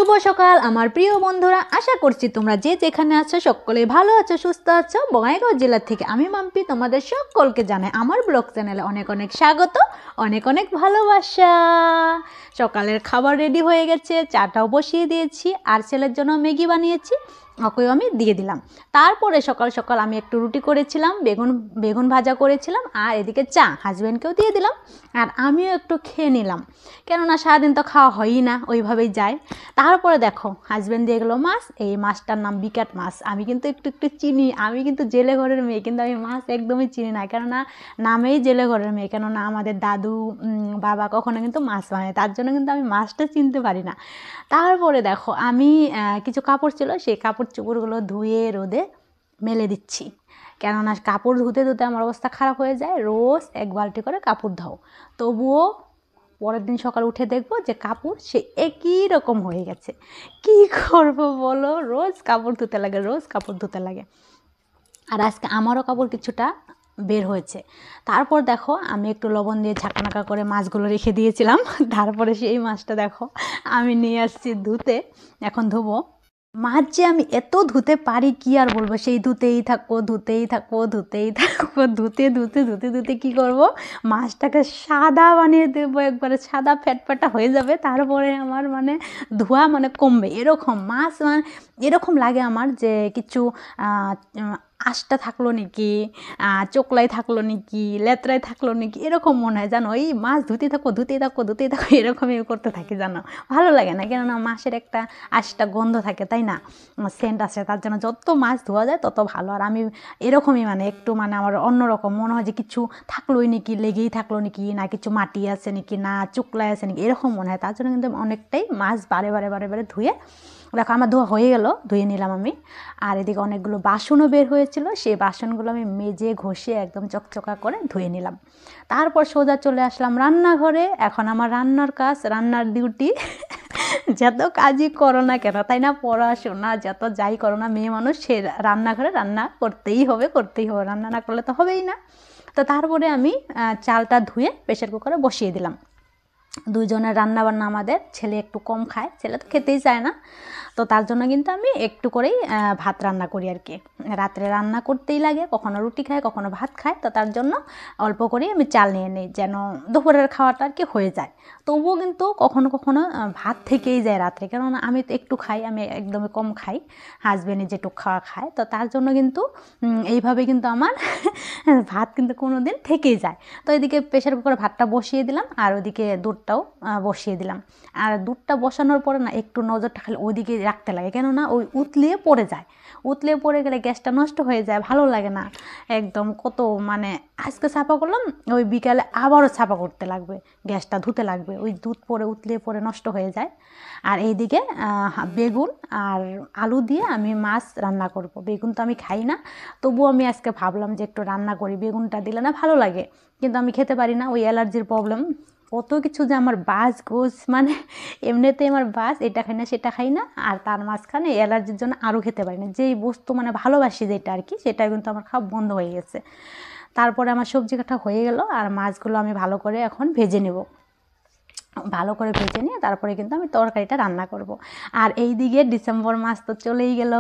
শুভ সকাল আমার প্রিয় বন্ধুরা, আশা করছি তোমরা যে যেখানে আছো সকলে ভালো আছো, সুস্থ আছো। বঙ্গাইগাঁও জেলা থেকে আমি মাম্পি তোমাদের সকলকে জানাই আমার ব্লগ চ্যানেলে অনেক অনেক স্বাগত, অনেক অনেক ভালোবাসা। সকালের খাবার রেডি হয়ে গেছে, চাটাও বসিয়ে দিয়েছি আর ছেলের জন্য ম্যাগি বানিয়েছি, ওকেও আমি দিয়ে দিলাম। তারপরে সকাল সকাল আমি একটু রুটি করেছিলাম, বেগুন ভাজা করেছিলাম, আর এদিকে চা হাজব্যান্ডকেও দিয়ে দিলাম আর আমিও একটু খেয়ে নিলাম, কেননা সারাদিন তো খাওয়া হয়ই না, ওইভাবেই যায়। তারপরে দেখো হাজব্যান্ড দিয়ে গেলো মাছ, এই মাছটার নাম বিকাট মাছ। আমি কিন্তু একটু একটু চিনি, আমি কিন্তু জেলে ঘরের মেয়ে, কিন্তু আমি মাছ একদমই চিনি না, কেননা নামেই জেলে ঘরের মেয়ে, কেননা আমাদের দাদু বাবা কখনো কিন্তু মাছ বানায়, তার জন্য কিন্তু আমি মাছটা চিনতে পারি না। তারপরে দেখো আমি কিছু কাপড় ছিল, সেই কাপড় চোপড়গুলো ধুয়ে রোদে মেলে দিচ্ছি, কেননা কাপড় ধুতে ধুতে আমার অবস্থা খারাপ হয়ে যায়। রোজ এক বালতি করে কাপড় ধোও, তবুও পরের দিন সকালে উঠে দেখবো যে কাপড় সে একই রকম হয়ে গেছে। কি করব বলো, রোজ কাপড় ধুতে লাগে, রোজ কাপড় ধুতে লাগে। আর আজকে আমারও কাপড় কিছুটা বের হয়েছে। তারপর দেখো আমি একটু লবণ দিয়ে ঝাঁকানাকা করে মাছগুলো রেখে দিয়েছিলাম, তারপরে সেই মাছটা দেখো আমি নিয়ে আসছি ধুতে, এখন ধুবো। মাছ যে আমি এত ধুতে পারি কি আর বলবো, সেই ধুতেই থাকবো ধুতে ধুতে ধুতে ধুতে কী করবো, মাছটাকে সাদা বানিয়ে দেবো, একবারে সাদা ফ্যাটফ্যাটা হয়ে যাবে। তারপরে আমার ধোয়া কমবে, এরকম মাছ এরকম লাগে আমার যে কিছু আঁশটা থাকলো নাকি, চোকলাই থাকলো নাকি, লেত্রায় থাকলো নাকি, এরকম মনে হয় জানো। এই মাছ ধুতে থাকো এরকমই করতে থাকি জানো, ভালো লাগে না, কেননা মাছের একটা আঁশটা গন্ধ থাকে তাই না, সেন্ট আছে, তার জন্য যত মাছ ধোয়া যায় তত ভালো। আর আমি এরকমই একটু আমার অন্যরকম মনে হয় যে কিছু থাকলোই নাকি, লেগেই থাকলো নাকি, না কিছু মাটি আছে নাকি, না চোকলাই আছে নাকি, এরকম মনে হয়। তার জন্য কিন্তু অনেকটাই মাছ বারে বারে ধুয়ে দেখো আমার ধোয়া হয়ে গেল, ধুয়ে নিলাম আমি। আর এদিকে অনেকগুলো বাসনও বের হয়েছিল, সেই বাসনগুলো আমি মেজে ঘষে একদম চকচকা করে ধুয়ে নিলাম। তারপর সোজা চলে আসলাম রান্নাঘরে। এখন আমার রান্নার কাজ, রান্নার ডিউটি। যত কাজই করো না কেন তাই না, পড়াশোনা যত যাই করো না, মেয়ে মানুষ সে রান্নাঘরে রান্না করতেই হবে, রান্না না করলে তো হবেই না। তো তারপরে আমি চালটা ধুয়ে প্রেশার কুকারে বসিয়ে দিলাম। দুইজনের রান্নাবান্না, আমাদের ছেলে একটু কম খায়, ছেলে তো খেতেই চায় না, তো তার জন্য কিন্তু আমি একটু করেই ভাত রান্না করি আর কি। রাত্রে রান্না করতেই লাগে, কখনো রুটি খায় কখনো ভাত খায়, তো তার জন্য অল্প করেই আমি চাল নিয়ে নিই, যেন দুপুরের খাওয়াটা আর কি হয়ে যায়। তবুও কিন্তু কখনো কখনো ভাত থেকেই যায় রাত্রে, কেননা আমি তো একটু খাই, আমি একদমই কম খাই, হাজব্যান্ডে যেটুকু খাওয়া খায়, তো তার জন্য কিন্তু এইভাবে কিন্তু আমার ভাত কিন্তু কোনো দিন থেকেই যায়। তো এদিকে প্রেশার কুকারে ভাতটা বসিয়ে দিলাম, আর ওইদিকে দুধটাও বসিয়ে দিলাম। আর দুধটা বসানোর পরে না একটু নজরটা খালি ওইদিকে রাখতে লাগে, কেননা ওই উতলিয়ে পড়ে যায়, উতলিয়ে পড়ে গেলে গ্যাসটা নষ্ট হয়ে যায়, ভালো লাগে না একদম। কত আজকে ছাপা করলাম, ওই বিকালে আবারও ছাপা করতে লাগবে, গ্যাসটা ধুতে লাগবে, ওই দুধ পরে উতলিয়ে পরে নষ্ট হয়ে যায়। আর এইদিকে বেগুন আর আলু দিয়ে আমি মাছ রান্না করব। বেগুন তো আমি খাই না, তবুও আমি আজকে ভাবলাম যে একটু রান্না করি, বেগুনটা দিলে না ভালো লাগে, কিন্তু আমি খেতে পারি না, ওই অ্যালার্জির প্রবলেম, কত কিছু যে আমার বাস গোস, এমনিতেই আমার বাস, এটা খাই না সেটা খাই না, আর তার মাঝখানে অ্যালার্জির জন্য আরও খেতে পারি না, যেই বস্তু ভালোবাসি যেটা আর কি, সেটা কিন্তু আমার খাওয়া বন্ধ হয়ে গেছে। তারপরে আমার সবজি কাটা হয়ে গেল, আর মাছগুলো আমি ভালো করে এখন ভেজে নেব, ভালো করে ভেজে নিয়ে তারপরে কিন্তু আমি তরকারিটা রান্না করব। আর এই দিকে ডিসেম্বর মাস তো চলেই গেল,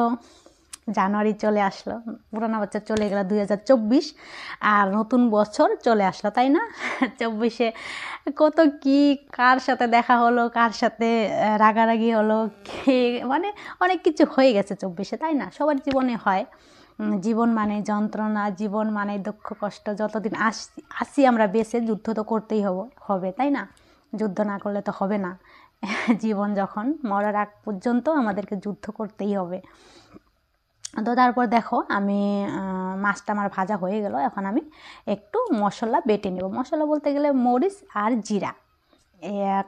জানুয়ারি চলে আসলো, পুরানো বছর চলে গেল 2024, আর নতুন বছর চলে আসলো তাই না। 24-এ কত কি, কার সাথে দেখা হলো, কার সাথে রাগারাগি হলো, অনেক কিছু হয়ে গেছে 24-এ তাই না, সবার জীবনে হয়। জীবন যন্ত্রণা, জীবন দুঃখ কষ্ট, যতদিন আসি আমরা বেঁচে, যুদ্ধ তো করতেই হবে তাই না, যুদ্ধ না করলে তো হবে না। জীবন যখন, মরার আগ পর্যন্ত আমাদেরকে যুদ্ধ করতেই হবে। তো তারপর দেখো আমি মাছটা আমার ভাজা হয়ে গেল, এখন আমি একটু মশলা বেটে নেব। মশলা বলতে গেলে মরিচ আর জিরা,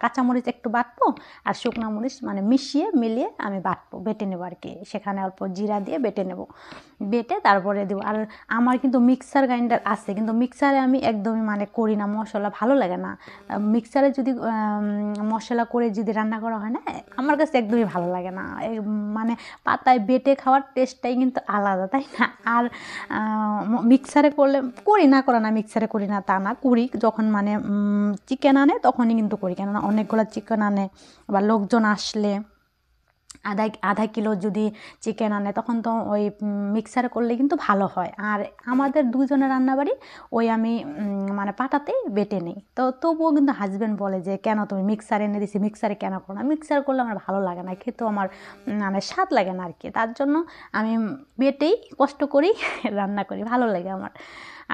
কাঁচামরিচ একটু বাটবো, আর শুকনো মরিচ মিলিয়ে আমি বেটে নেবো আর কি, সেখানে অল্প জিরা দিয়ে বেটে নেব, বেটে তারপরে দেবো। আর আমার কিন্তু মিক্সার গ্রাইন্ডার আছে, কিন্তু মিক্সারে আমি একদমই করি না, মশলা ভালো লাগে না। মিক্সারে যদি মশলা করে যদি রান্না করা হয় না, আমার কাছে একদমই ভালো লাগে না, পাতায় বেটে খাওয়ার টেস্টটাই কিন্তু আলাদা তাই না। আর মিক্সারে করলে মিক্সারে করি না তা না, করি যখন চিকেন আনে তখনই কিন্তু করি, কেননা অনেকগুলো চিকেন আনে, বা লোকজন আসলে আধা কিলো যদি চিকেন আনে তখন তো ওই মিক্সারে করলে কিন্তু ভালো হয়। আর আমাদের দুজনের রান্নাবাড়ি ওই আমি মানে পাটাতেই বেটে নিই। তো তবুও কিন্তু হাজব্যান্ড বলে যে কেন তুমি মিক্সারে এনে দিছি, মিক্সারে কেন করো না? মিক্সার করলে আমার ভালো লাগে না, খেতেও আমার মানে স্বাদ লাগে না আর কি। তার জন্য আমি বেটেই কষ্ট করি রান্না করি, ভালো লাগে আমার।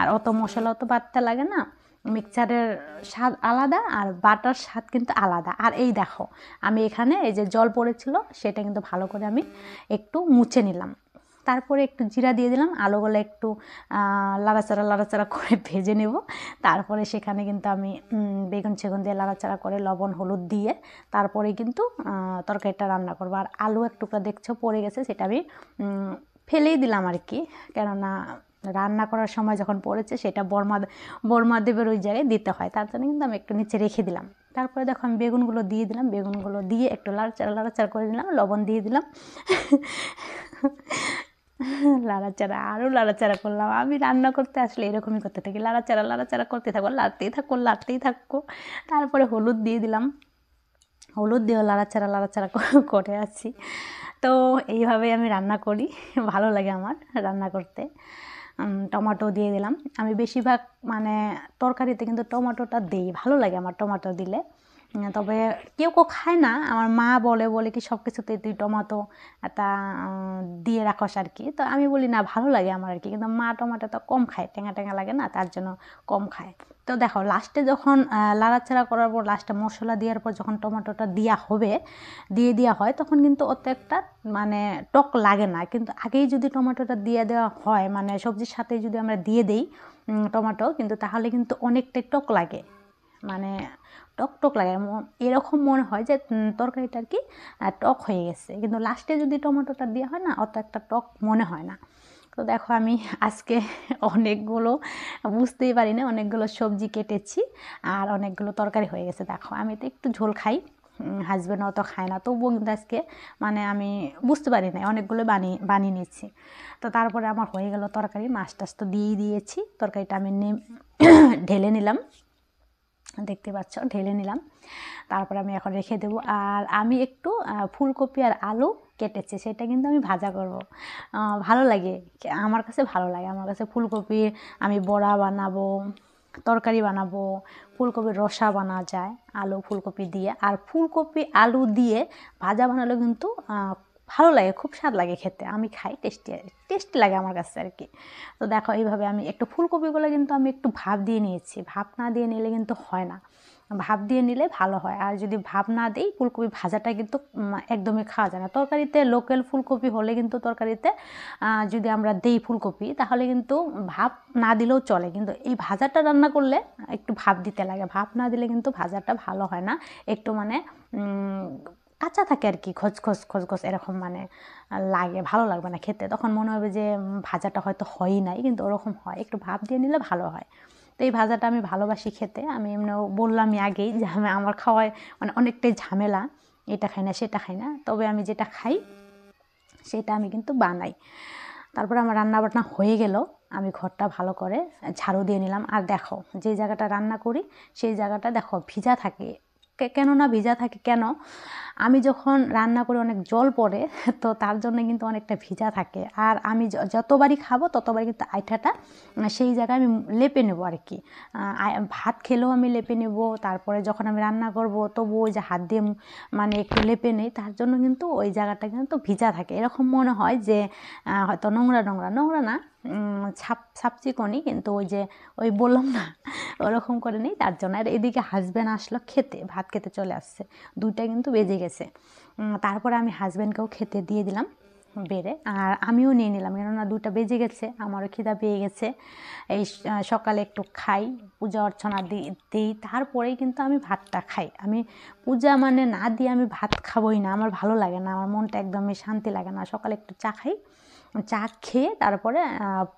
আর অত মশলাও তো বাটতে লাগে না, মিক্সচারের স্বাদ আলাদা আর বাটার স্বাদ কিন্তু আলাদা। আর এই দেখো আমি এখানে এই যে জল পড়েছিল সেটা কিন্তু ভালো করে আমি একটু মুছে নিলাম, তারপরে একটু জিরা দিয়ে দিলাম, আলুগুলো একটু লাড়াচাড়া করে ভেজে নেব। তারপরে সেখানে কিন্তু আমি বেগুন সেগুন দিয়ে লাড়াচাড়া করে লবণ হলুদ দিয়ে তারপরে কিন্তু তরকারিটা রান্না করবো। আর আলু এক টুকরা দেখছো পড়ে গেছে, সেটা আমি ফেলেই দিলাম আর কি, কেননা রান্না করার সময় যখন পড়েছে সেটা বর্মাদেবের ওই জায়গায় দিতে হয়, তার জন্য কিন্তু আমি একটু নিচে রেখে দিলাম। তারপরে দেখো আমি বেগুনগুলো দিয়ে দিলাম, বেগুনগুলো দিয়ে একটু লাড়াচাড়া করে দিলাম, লবণ দিয়ে দিলাম আরও লাড়াচাড়া করলাম। আমি রান্না করতে আসলে এরকমই করতে থাকি, লাড়াচাড়া করতে থাকবো, লাড়তেই থাকবো। তারপরে হলুদ দিয়ে দিলাম, হলুদ দিয়েও লাড়াচাড়া করে আছি। তো এইভাবেই আমি রান্না করি, ভালো লাগে আমার রান্না করতে। টমেটো দিয়ে দিলাম, আমি বেশিরভাগ মানে তরকারিতে কিন্তু টমেটোটা দিই, ভালো লাগে আমার টমেটো দিলে। তবে কেউ খায় না, আমার মা বলে কি সব কিছুতে তুই টমেটো একটা দিয়ে রাখস আর কি। তো আমি বলি না, ভালো লাগে আমার আর কি, কিন্তু মা টমেটো তো কম খায়, টেঙা লাগে না, তার জন্য কম খায়। তো দেখো লাস্টে যখন লাড়াচাড়া করার পর লাস্টে মশলা দেওয়ার পর যখন টমেটোটা দেওয়া হয় তখন কিন্তু অত একটা মানে টক লাগে না। কিন্তু আগেই যদি টমেটোটা দিয়ে দেওয়া হয়, মানে সবজির সাথে যদি আমরা দিয়ে দিই টমেটো, কিন্তু তাহলে কিন্তু অনেকটাই টক লাগে, মানে টক লাগে, এরকম মনে হয় যে তরকারিটা আর কি টক হয়ে গেছে। কিন্তু লাস্টে যদি টমেটোটা দেওয়া হয় না, অত একটা টক মনে হয় না। তো দেখো আমি আজকে অনেকগুলো, বুঝতেই পারি না, অনেকগুলো সবজি কেটেছি আর অনেকগুলো তরকারি হয়ে গেছে। দেখো আমি তো একটু ঝোল খাই, হাজব্যান্ড অত খায় না, তবুও কিন্তু আজকে মানে আমি বুঝতে পারি না, অনেকগুলো বানিয়ে নিচ্ছি। তো তারপরে আমার হয়ে গেল তরকারি, মাছ টাছ তো দিয়েই দিয়েছি, তরকারিটা আমি ঢেলে নিলাম, দেখতে পাচ্ছ ঢেলে নিলাম। তারপরে আমি এখন রেখে দেবো। আর আমি একটু ফুলকপি আর আলু কেটেছি, সেটা কিন্তু আমি ভাজা করব, ভালো লাগে আমার কাছে, ভালো লাগে আমার কাছে। ফুলকপি আমি বড়া বানাবো, তরকারি বানাবো, ফুলকপির রসা বানা যায় আলু ফুলকপি দিয়ে। আর ফুলকপি আলু দিয়ে ভাজা বানালে কিন্তু ভালো লাগে, খুব স্বাদ লাগে খেতে, আমি খাই, টেস্টি লাগে আমার কাছে আর কি। তো দেখো এইভাবে আমি একটু ফুলকপিগুলো কিন্তু আমি একটু ভাপ দিয়ে নিয়েছি, ভাপ না দিয়ে নিলে কিন্তু হয় না, ভাপ দিয়ে নিলে ভালো হয়। আর যদি ভাপ না দিই ফুলকপি ভাজাটা কিন্তু একদমই খাওয়া যায় না। তরকারিতে লোকাল ফুলকপি হলে কিন্তু তরকারিতে যদি আমরা দেই ফুলকপি তাহলে কিন্তু ভাপ না দিলেও চলে, কিন্তু এই ভাজাটা রান্না করলে একটু ভাপ দিতে লাগে, ভাপ না দিলে কিন্তু ভাজাটা ভালো হয় না, একটু মানে কাঁচা থাকে আর কি, খসখস এরকম মানে লাগে, ভালো লাগবে না খেতে, তখন মনে হবে যে ভাজাটা হয়তো হয়ই নাই, কিন্তু ওরকম হয়, একটু ভাপ দিয়ে নিলে ভালো হয়। তো এই ভাজাটা আমি ভালোবাসি খেতে, আমি এমনিও বললামই আগেই যে আমার খাওয়ায় মানে অনেকটাই ঝামেলা, এটা খাই না সেটা খাই না, তবে আমি যেটা খাই সেটা আমি কিন্তু বানাই। তারপরে আমার রান্নাবান্না হয়ে গেল, আমি ঘরটা ভালো করে ঝাড়ু দিয়ে নিলাম। আর দেখো যে জায়গাটা রান্না করি সেই জায়গাটা দেখো ভিজা থাকে, কেননা ভিজা থাকে কেন, আমি যখন রান্না করি অনেক জল পড়ে, তো তার জন্য কিন্তু অনেকটা ভিজা থাকে। আর আমি যতবারই খাবো ততবারই কিন্তু আইঠাটা সেই জায়গায় আমি লেপে নেবো আর কি, ভাত খেলেও আমি লেপে নেব, তারপরে যখন আমি রান্না করব তবু ওই যে হাত দিয়ে মানে একটু লেপে নেই, তার জন্য কিন্তু ওই জায়গাটা কিন্তু ভিজা থাকে, এরকম মনে হয় যে হয়তো নোংরা না, ছাপচিকনি, কিন্তু ওই বললাম না ওরকম করে নেই, তার জন্য। আর এদিকে হাজব্যান্ড আসলো ভাত খেতে চলে আসছে, 2টা কিন্তু বেজে গেছে। তারপরে আমি হাজব্যান্ডকেও খেতে দিয়ে দিলাম বেড়ে, আর আমিও নিয়ে নিলাম, কেননা 2টা বেজে গেছে, আমারও খিদা পেয়ে গেছে। এই সকালে একটু খাই, পূজা অর্চনা দিই, তারপরেই কিন্তু আমি ভাতটা খাই। আমি পূজা মানে না দিয়ে আমি ভাত খাবোই না, আমার ভালো লাগে না, আমার মনটা একদমই শান্তি লাগে না। সকালে একটু চা খাই, চা খেয়ে তারপরে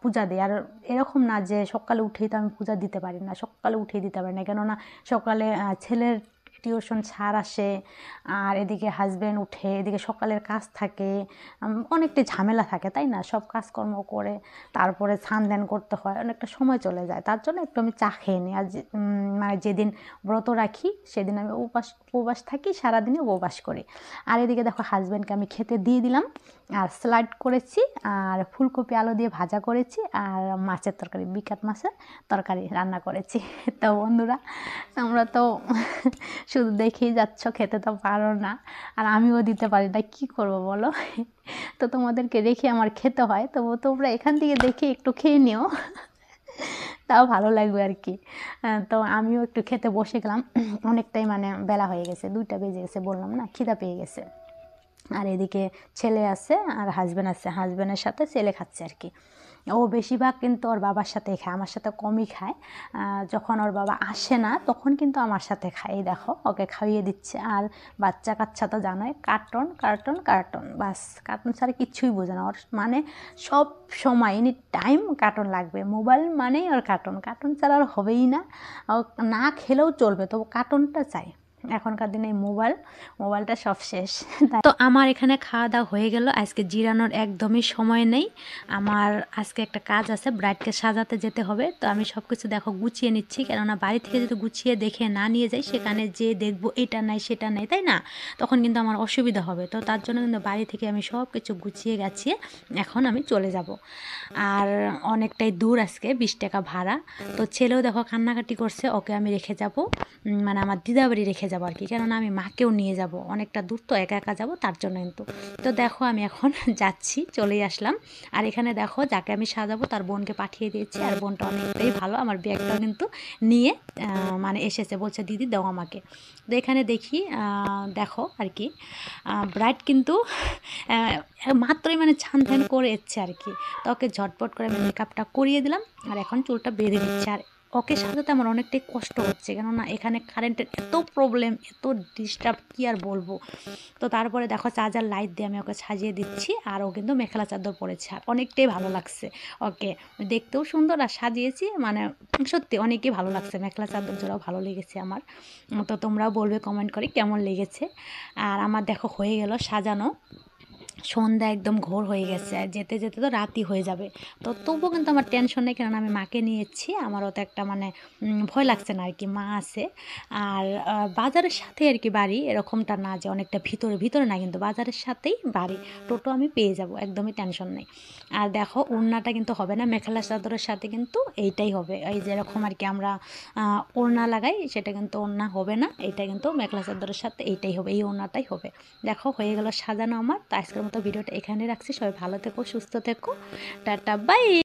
পূজা দিই। আর এরকম না যে সকালে উঠেই তো আমি পূজা দিতে পারি না, সকালে উঠেই দিতে পারি না, কেননা সকালে ছেলের টিউশন ছাড় আসে, আর এদিকে হাজব্যান্ড উঠে, এদিকে সকালের কাজ থাকে, অনেকটাই ঝামেলা থাকে, তাই না? সব কাজকর্ম করে তারপরে স্নান ধ্যান করতে হয়, অনেকটা সময় চলে যায়। তার জন্য একটু আমি চা খেয়ে নিই। আর মানে যেদিন ব্রত রাখি সেদিন আমি উপবাস থাকি, সারাদিনে উপবাস করি। আর এদিকে দেখো হাজব্যান্ডকে আমি খেতে দিয়ে দিলাম, আর স্যালাড করেছি, আর ফুলকপি আলু দিয়ে ভাজা করেছি, আর মাছের তরকারি, বিকাট মাছের তরকারি রান্না করেছি। তো বন্ধুরা, তোমরা তো শুধু দেখেই যাচ্ছ, খেতে তো পারো না, আর আমিও দিতে পারি না, কী করবো বলো? তো তোমাদেরকে রেখে আমার খেতে হয়, তবু তোমরা এখান থেকে দেখে একটু খেয়ে নিও, তাও ভালো লাগবে আর কি। তো আমিও একটু খেতে বসে গেলাম, অনেকটাই মানে বেলা হয়ে গেছে, 2টা বেজে গেছে, বললাম না, খিদা পেয়ে গেছে। আর এদিকে ছেলে আছে আর হাজব্যান্ড আছে, হাজব্যান্ডের সাথে ছেলে খাচ্ছে আর কি। ও বেশিরভাগ কিন্তু ওর বাবার সাথেই খায়, আমার সাথে কমই খায়। যখন ওর বাবা আসে না তখন কিন্তু আমার সাথে খায়। এই দেখো ওকে খাইয়ে দিচ্ছে। আর বাচ্চা কাচ্চা তো জানোই, কার্টুন কার্টুন কার্টুন, বাস কার্টুন ছাড়া কিচ্ছুই বোঝে না। ওর মানে সব সময় এনি টাইম কার্টুন লাগবে, মোবাইল মানেই ওর কার্টুন, কার্টুন ছাড়া আর হবেই না। ও না খেলেও চলবে, তবু কার্টুনটা চাই। এখনকার দিনে মোবাইলটা সব শেষ। তো আমার এখানে খাওয়া দাওয়া হয়ে গেল, আজকে জিরানোর একদমই সময় নেই। আমার আজকে একটা কাজ আছে, ব্রাইডকে সাজাতে যেতে হবে। তো আমি সব কিছু দেখো গুছিয়ে নিচ্ছি, কেননা বাড়ি থেকে যদি গুছিয়ে দেখে না নিয়ে যাই, সেখানে যে দেখবো এটা নাই সেটা নাই, তাই না? তখন কিন্তু আমার অসুবিধা হবে। তো তার জন্য কিন্তু বাড়ি থেকে আমি সব কিছু গুছিয়ে গেছিয়ে এখন আমি চলে যাব। আর অনেকটাই দূর, আজকে 20 টাকা ভাড়া। তো ছেলেও দেখো কান্নাকাটি করছে, ওকে আমি রেখে যাব, মানে আমার দিদাবাড়ি রেখে যাবো আর কি, কেননা আমি মাকেও নিয়ে যাব, অনেকটা দূর তো, একা একা যাবো, তার জন্য কিন্তু। তো দেখো আমি এখন যাচ্ছি, চলেই আসলাম। আর এখানে দেখো যাকে আমি সাজাবো তার বোনকে পাঠিয়ে দিয়েছি, আর বোনটা অনেকটাই ভালো, আমার ব্যাগটাও কিন্তু নিয়ে মানে এসেছে, বলছে দিদি দাও আমাকে। তো এখানে দেখি, দেখো আর কি, ব্রাইড কিন্তু মাত্রই মানে ছান ধ্যান করে এসছে আর কি। তো ওকে ঝটপট করে আমি মেকআপটা করিয়ে দিলাম, আর এখন চুলটা বেঁধে দিচ্ছে। আর ওকে সাজাতে আমার অনেকটাই কষ্ট হচ্ছে, কেননা এখানে কারেন্টের এত প্রবলেম, এত ডিস্টার্ব, কী আর বলবো। তো তারপরে দেখো চার্জার লাইট দিয়ে আমি ওকে সাজিয়ে দিচ্ছি, আর ও কিন্তু মেখেলা চাদর পরেছে, আর অনেকটাই ভালো লাগছে ওকে, দেখতেও সুন্দর, আর সাজিয়েছি মানে সত্যি অনেকই ভালো লাগছে, মেখেলা চাদর জোড়াও ভালো লেগেছে আমার। তো তোমরাও বলবে কমেন্ট করে কেমন লেগেছে। আর আমার দেখো হয়ে গেল সাজানো, সন্ধ্যা একদম ঘোর হয়ে গেছে, আর যেতে যেতে তো রাতই হয়ে যাবে। তো তবুও কিন্তু আমার টেনশন নেই, কেননা আমি মাকে নিয়ে এসেছি, আমারও তো একটা মানে ভয় লাগছে না আর কি, মা আছে। আর বাজারের সাথে আর কি বাড়ি, এরকমটা না যে অনেকটা ভিতরে ভিতরে না, কিন্তু বাজারের সাথেই বাড়ি, টোটো আমি পেয়ে যাব, একদমই টেনশন নেই। আর দেখো ওড়নাটা কিন্তু হবে না মেখেলা চাদরের সাথে, কিন্তু এইটাই হবে, এই যেরকম আর কি আমরা ওড়না লাগাই, সেটা কিন্তু ওড়না হবে না, এইটা কিন্তু মেখেলা চাদরের সাথে এইটাই হবে, এই ওড়নাটাই হবে। দেখো হয়ে গেল সাজানো আমার। তো আজকের মতো ভিডিওটা এখানে রাখছি, সবাই ভালো থেকো, সুস্থ থেকো, টাটা বাই।